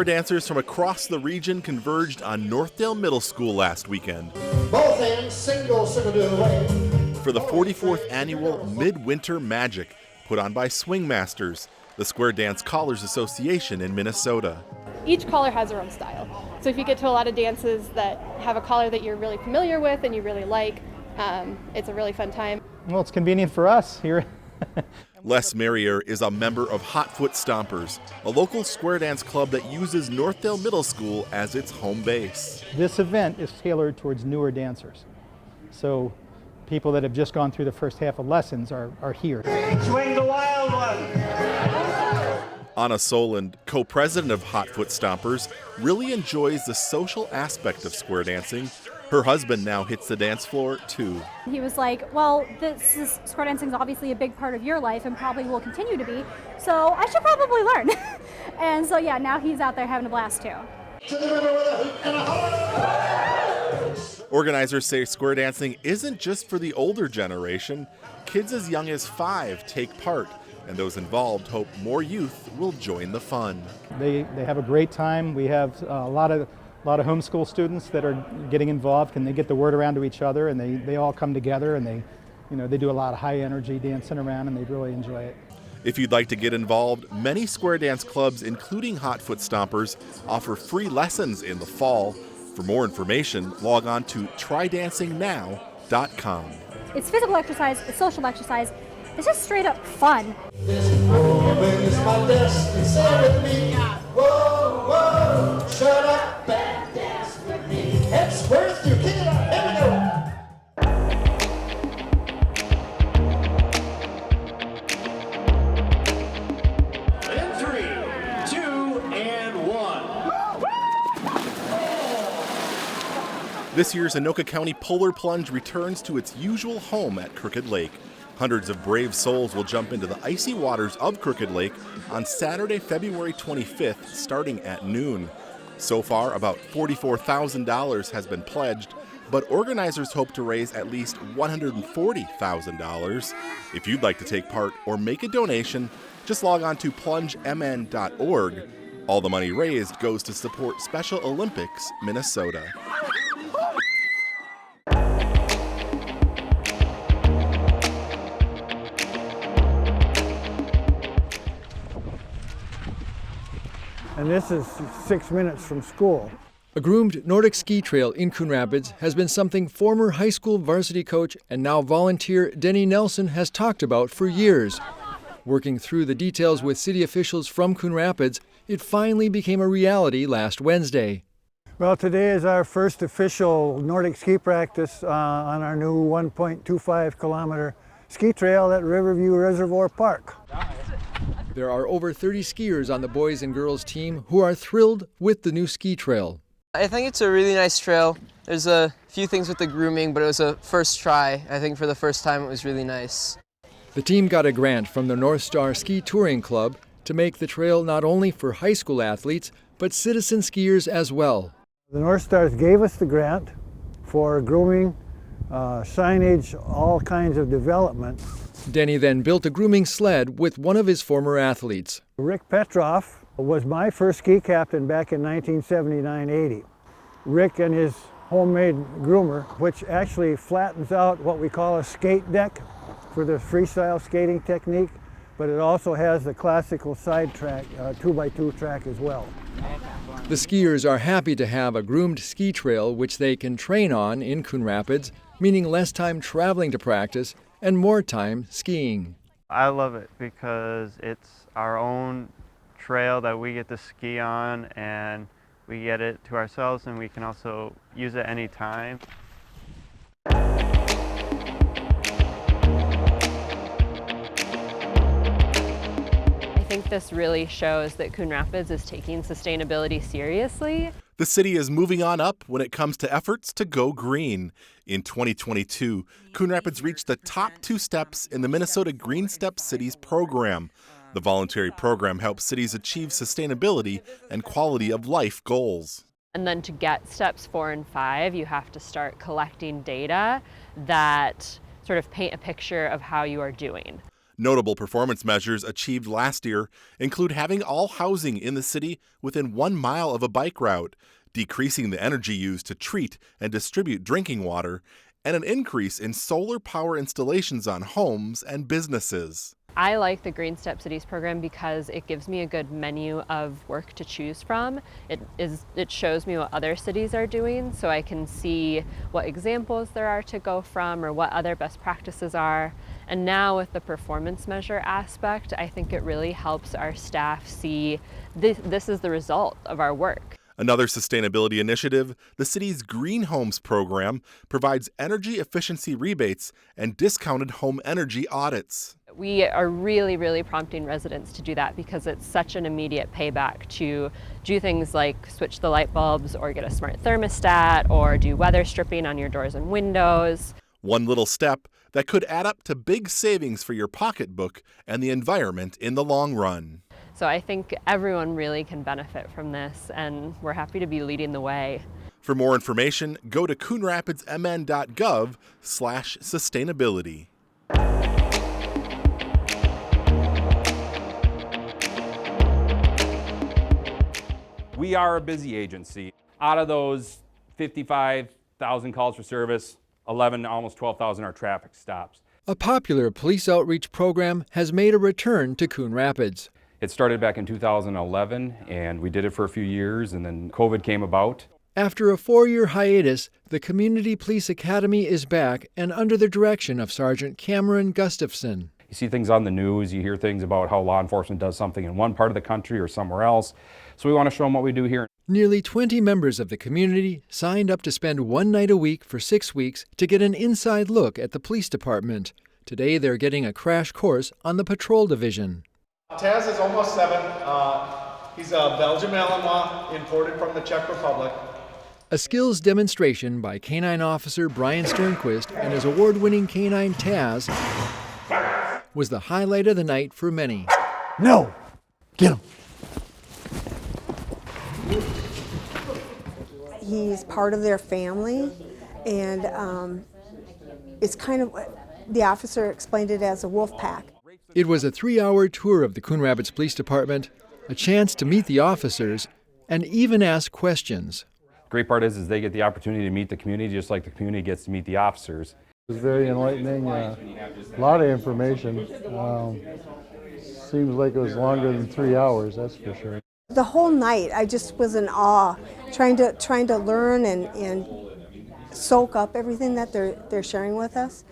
Square dancers from across the region converged on Northdale Middle School last weekend Both ends, single away. for the 44th annual Midwinter Magic, put on by Swing Masters, the Square Dance Callers Association in Minnesota. Each caller has their own style. So if you get to a lot of dances that have a caller that you're really familiar with and you really like, it's a really fun time. Well, it's convenient for us here. Les Merrier is a member of Hot Foot Stompers, a local square dance club that uses Northdale Middle School as its home base. This event is tailored towards newer dancers. So people that have just gone through the first half of lessons are here. Swing the wild one! Anna Soland, co-president of Hot Foot Stompers, really enjoys the social aspect of square dancing. Her husband now hits the dance floor too. He was like, well, square dancing is obviously a big part of your life and probably will continue to be, so I should probably learn. And so yeah, now he's out there having a blast too. Organizers say square dancing isn't just for the older generation. Kids as young as 5 take part, and those involved hope more youth will join the fun. They have a great time. We have a lot of homeschool students that are getting involved, and they get the word around to each other, and they all come together, and they do a lot of high energy dancing around, and they really enjoy it. If you'd like to get involved, many square dance clubs, including Hot Foot Stompers, offer free lessons in the fall. For more information, log on to trydancingnow.com. It's physical exercise, it's social exercise, it's just straight up fun. This woman is my destiny. Say with me, whoa, whoa, shut up and dance with me. It's worth you, kick it up, here we go. In 3, 2, and 1. This year's Anoka County Polar Plunge returns to its usual home at Crooked Lake. Hundreds of brave souls will jump into the icy waters of Crooked Lake on Saturday, February 25th, starting at noon. So far, about $44,000 has been pledged, but organizers hope to raise at least $140,000. If you'd like to take part or make a donation, just log on to plungemn.org. All the money raised goes to support Special Olympics Minnesota. And this is 6 minutes from school. A groomed Nordic ski trail in Coon Rapids has been something former high school varsity coach and now volunteer Denny Nelson has talked about for years. Working through the details with city officials from Coon Rapids, it finally became a reality last Wednesday. Well, today is our first official Nordic ski practice on our new 1.25 kilometer ski trail at Riverview Reservoir Park. There are over 30 skiers on the boys and girls team who are thrilled with the new ski trail. I think it's a really nice trail. There's a few things with the grooming, but it was a first try. I think for the first time it was really nice. The team got a grant from the North Star Ski Touring Club to make the trail not only for high school athletes, but citizen skiers as well. The North Stars gave us the grant for grooming, signage, all kinds of development. Denny then built a grooming sled with one of his former athletes. Rick Petroff was my first ski captain back in 1979-80. Rick and his homemade groomer, which actually flattens out what we call a skate deck for the freestyle skating technique, but it also has the classical side track, 2x2 track as well. The skiers are happy to have a groomed ski trail which they can train on in Coon Rapids, meaning less time traveling to practice and more time skiing. I love it because it's our own trail that we get to ski on, and we get it to ourselves, and we can also use it anytime. I think this really shows that Coon Rapids is taking sustainability seriously. The city is moving on up when it comes to efforts to go green. In 2022, Coon Rapids reached the top 2 steps in the Minnesota Green Step Cities program. The voluntary program helps cities achieve sustainability and quality of life goals. And then to get steps 4 and 5, you have to start collecting data that sort of paint a picture of how you are doing. Notable performance measures achieved last year include having all housing in the city within 1 mile of a bike route, decreasing the energy used to treat and distribute drinking water, and an increase in solar power installations on homes and businesses. I like the Green Step Cities program because it gives me a good menu of work to choose from. It shows me what other cities are doing, so I can see what examples there are to go from or what other best practices are. And now with the performance measure aspect, I think it really helps our staff see this is the result of our work. Another sustainability initiative, the city's Green Homes program, provides energy efficiency rebates and discounted home energy audits. We are really prompting residents to do that because it's such an immediate payback to do things like switch the light bulbs or get a smart thermostat or do weather stripping on your doors and windows. One little step that could add up to big savings for your pocketbook and the environment in the long run. So I think everyone really can benefit from this, and we're happy to be leading the way. For more information, go to coonrapidsmn.gov/sustainability. We are a busy agency. Out of those 55,000 calls for service, 11, almost 12,000 are traffic stops. A popular police outreach program has made a return to Coon Rapids. It started back in 2011, and we did it for a few years, and then COVID came about. After a 4-year hiatus, the Community Police Academy is back and under the direction of Sergeant Cameron Gustafson. You see things on the news, you hear things about how law enforcement does something in one part of the country or somewhere else. So we want to show them what we do here. Nearly 20 members of the community signed up to spend 1 night a week for 6 weeks to get an inside look at the police department. Today they're getting a crash course on the patrol division. Taz is almost 7. He's a Belgian Malinois imported from the Czech Republic. A skills demonstration by Canine Officer Brian Sternquist and his award-winning canine Taz was the highlight of the night for many. No! Get him! He's part of their family, and it's kind of, the officer explained it as a wolf pack. It was a 3-hour tour of the Coon Rapids Police Department, a chance to meet the officers, and even ask questions. The great part is they get the opportunity to meet the community just like the community gets to meet the officers. It was very enlightening, a lot of information. Seems like it was longer than 3 hours, that's for sure. The whole night I just was in awe, trying to learn and soak up everything that they're sharing with us.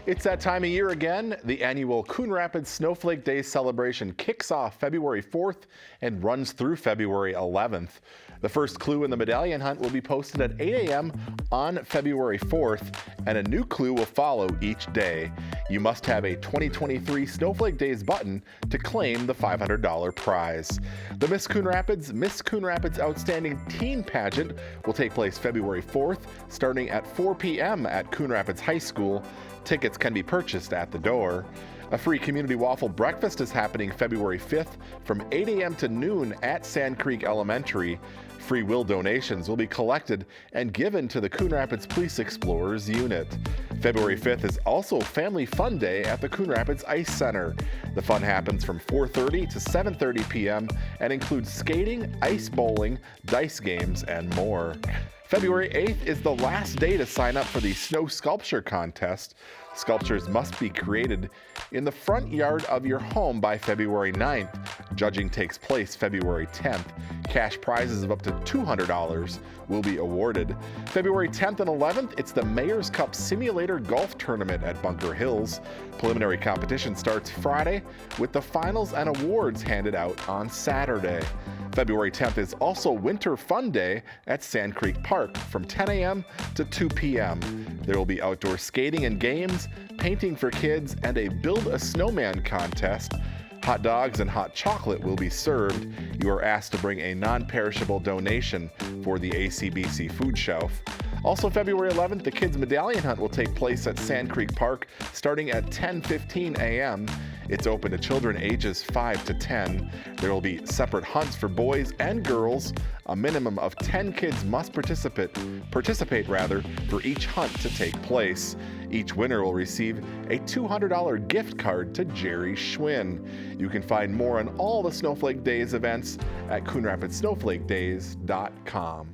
It's that time of year again. The annual Coon Rapids Snowflake Days celebration kicks off February 4th and runs through February 11th. The first clue in the medallion hunt will be posted at 8 a.m. on February 4th, and a new clue will follow each day. You must have a 2023 Snowflake Days button to claim the $500 prize. The Miss Coon Rapids Outstanding Teen Pageant will take place February 4th, starting at 4 p.m. at Coon Rapids High School. Tickets can be purchased at the door. A free community waffle breakfast is happening February 5th from 8 a.m. to noon at Sand Creek Elementary. Free will donations will be collected and given to the Coon Rapids Police Explorers Unit. February 5th is also Family Fun Day at the Coon Rapids Ice Center. The fun happens from 4:30 to 7:30 p.m. and includes skating, ice bowling, dice games, and more. February 8th is the last day to sign up for the Snow Sculpture Contest. Sculptures must be created in the front yard of your home by February 9th. Judging takes place February 10th. Cash prizes of up to $200 will be awarded. February 10th and 11th, it's the Mayor's Cup Simulator Golf Tournament at Bunker Hills. Preliminary competition starts Friday with the finals and awards handed out on Saturday. February 10th is also Winter Fun Day at Sand Creek Park from 10 a.m. to 2 p.m. There will be outdoor skating and games, painting for kids, and a Build a Snowman contest. Hot dogs and hot chocolate will be served. You are asked to bring a non-perishable donation for the ACBC food shelf. Also February 11th, the Kids Medallion Hunt will take place at Sand Creek Park starting at 10:15 a.m. It's open to children ages 5 to 10. There will be separate hunts for boys and girls. A minimum of 10 kids must participate for each hunt to take place. Each winner will receive a $200 gift card to Jerry Schwinn. You can find more on all the Snowflake Days events at CoonRapidsSnowflakeDays.com.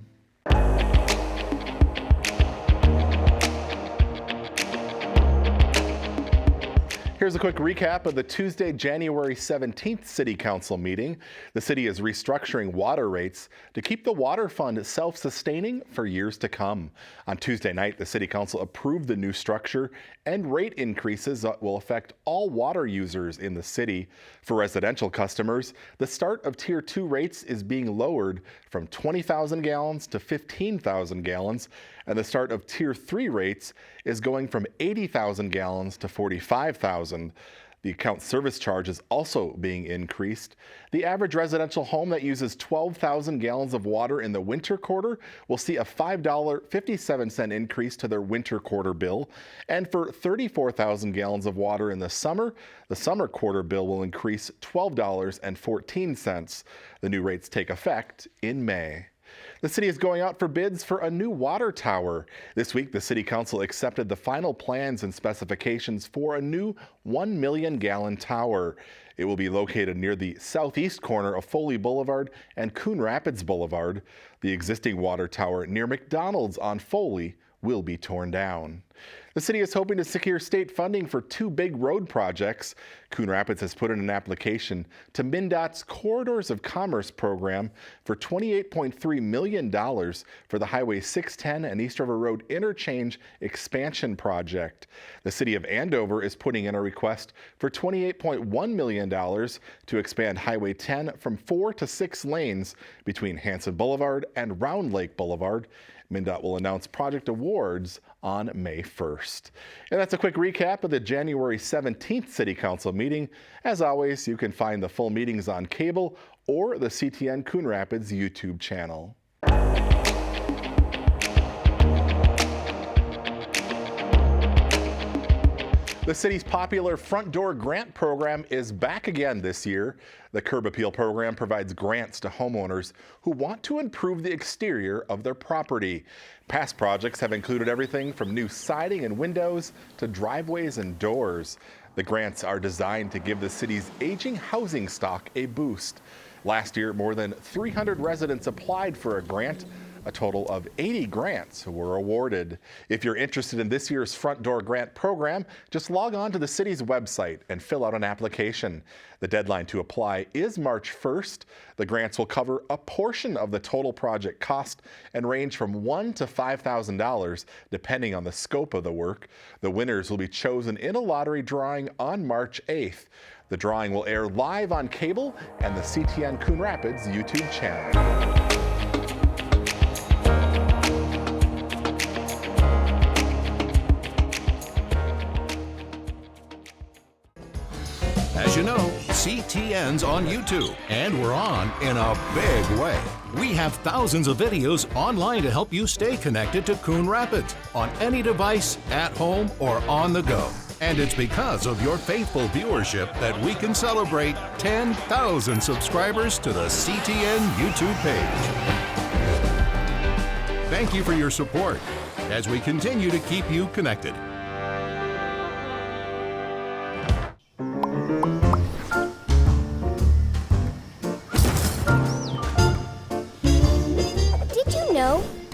Here's a quick recap of the Tuesday, January 17th City Council meeting. The city is restructuring water rates to keep the water fund self-sustaining for years to come. On Tuesday night, the City Council approved the new structure and rate increases that will affect all water users in the city. For residential customers, the start of Tier 2 rates is being lowered from 20,000 gallons to 15,000 gallons, and the start of Tier 3 rates is going from 80,000 gallons to 45,000. The account service charge is also being increased. The average residential home that uses 12,000 gallons of water in the winter quarter will see a $5.57 increase to their winter quarter bill. And for 34,000 gallons of water in the summer quarter bill will increase $12.14. The new rates take effect in May. The city is going out for bids for a new water tower. This week, the City Council accepted the final plans and specifications for a new 1 million gallon tower. It will be located near the southeast corner of Foley Boulevard and Coon Rapids Boulevard. The existing water tower near McDonald's on Foley will be torn down. The city is hoping to secure state funding for 2 big road projects. Coon Rapids has put in an application to MnDOT's Corridors of Commerce program for $28.3 million for the Highway 610 and East River Road Interchange Expansion Project. The city of Andover is putting in a request for $28.1 million to expand Highway 10 from 4 to 6 lanes between Hanson Boulevard and Round Lake Boulevard. MnDOT will announce project awards on May 1st. And that's a quick recap of the January 17th City Council meeting. As always, you can find the full meetings on cable or the CTN Coon Rapids YouTube channel. The city's popular Front Door Grant Program is back again this year. The Curb Appeal program provides grants to homeowners who want to improve the exterior of their property. Past projects have included everything from new siding and windows to driveways and doors. The grants are designed to give the city's aging housing stock a boost. Last year, more than 300 residents applied for a grant. A total of 80 grants were awarded. If you're interested in this year's Front Door Grant Program, just log on to the city's website and fill out an application. The deadline to apply is March 1st. The grants will cover a portion of the total project cost and range from $1,000 to $5,000, depending on the scope of the work. The winners will be chosen in a lottery drawing on March 8th. The drawing will air live on cable and the CTN Coon Rapids YouTube channel. As you know, CTN's on YouTube, and we're on in a big way. We have thousands of videos online to help you stay connected to Coon Rapids on any device, at home, or on the go. And it's because of your faithful viewership that we can celebrate 10,000 subscribers to the CTN YouTube page. Thank you for your support as we continue to keep you connected.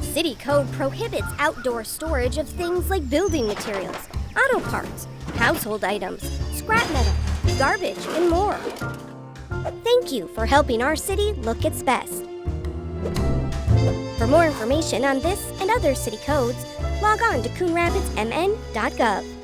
City code prohibits outdoor storage of things like building materials, auto parts, household items, scrap metal, garbage, and more. Thank you for helping our city look its best. For more information on this and other city codes, log on to CoonRapidsMN.gov.